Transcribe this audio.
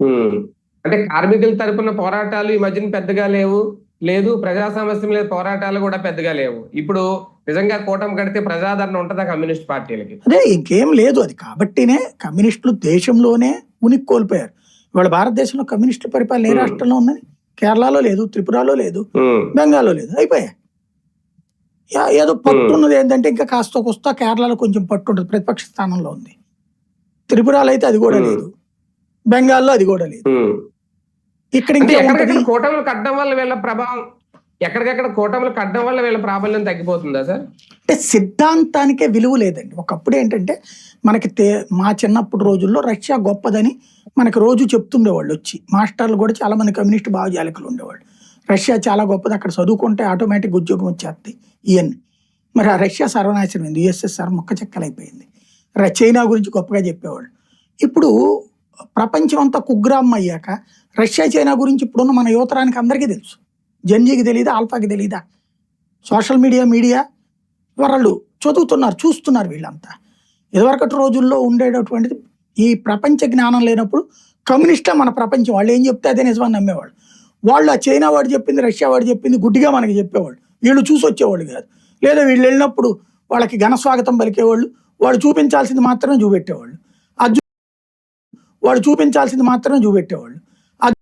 ఉమ్. అంటే కార్మికుల తరపున పోరాటాలు ఈ మధ్యన పెద్దగా లేదు ప్రజా సమస్యల మీద పోరాటాలు కూడా పెద్దగా లేవు. ఇప్పుడు నిజంగా కూటమి కడితే ప్రజాదరణ ఉంటుందా కమ్యూనిస్ట్ పార్టీలకి? అదే ఇంకేం లేదు. అది కాబట్టినే కమ్యూనిస్టులు దేశంలోనే ఉనికి కోల్పోయారు. ఇవాళ భారతదేశంలో కమ్యూనిస్టుల పరిపాలన ఏ రాష్ట్రంలో ఉందని? కేరళలో లేదు, త్రిపురలో లేదు, బెంగాల్లో లేదు. అయిపోయాయి. ఏదో పట్టున్నది ఏంటంటే ఇంకా కాస్త కొస్తా కేరళలో కొంచెం పట్టు ఉంటుంది, ప్రతిపక్ష స్థానంలో ఉంది. త్రిపురలో అయితే అది కూడా లేదు, బెంగాల్లో అది కూడా లేదు. ఇక్కడ కూటములు కట్టడం వల్ల వీళ్ళ ప్రభావం ఎక్కడికక్కడ కూటములు కట్టడం వల్ల వీళ్ళ ప్రాబల్యం తగ్గిపోతుందా సార్? అంటే సిద్ధాంతానికే విలువ లేదండి. ఒకప్పుడు ఏంటంటే మనకి మా చిన్నప్పుడు రోజుల్లో రష్యా గొప్పదని మనకి రోజు చెప్తుండేవాళ్ళు వచ్చి. మాస్టర్లు కూడా చాలా మంది కమ్యూనిస్ట్ భావజాలికలు ఉండేవాళ్ళు. రష్యా చాలా గొప్పది, అక్కడ చదువుకుంటే ఆటోమేటిక్ ఉద్యోగం వచ్చేస్తుంది ఇవన్నీ. మరి ఆ రష్యా సర్వనాశనమైంది, యుఎస్ఎస్ఆర్ మొక్క చెక్కలైపోయింది. చైనా గురించి గొప్పగా చెప్పేవాళ్ళు. ఇప్పుడు ప్రపంచం అంతా కుగ్రామం అయ్యాక రష్యా చైనా గురించి ఇప్పుడున్న మన యువతరానికి అందరికీ తెలుసు. జెన్జీకి తెలియదా, ఆల్ఫాకి తెలియదా? సోషల్ మీడియా వాళ్ళు చదువుతున్నారు, చూస్తున్నారు. వీళ్ళంతా ఇదివరకటి రోజుల్లో ఉండేటటువంటిది ఈ ప్రపంచ జ్ఞానం లేనప్పుడు కమ్యూనిస్టే మన ప్రపంచం. వాళ్ళు ఏం చెప్తే అదే నిజమని నమ్మేవాళ్ళు. వాళ్ళు ఆ చైనా వాడు చెప్పింది, రష్యా వాడు చెప్పింది గుడ్డిగా మనకి చెప్పేవాళ్ళు. వీళ్ళు చూసి వచ్చేవాళ్ళు కాదు. లేదా వీళ్ళు వెళ్ళినప్పుడు వాళ్ళకి ఘన స్వాగతం పలికేవాళ్ళు. వాడు చూపించాల్సింది మాత్రమే చూపెట్టేవాళ్ళు. వాడు చూపించాల్సింది మాత్రమే చూపెట్టేవాళ్ళు.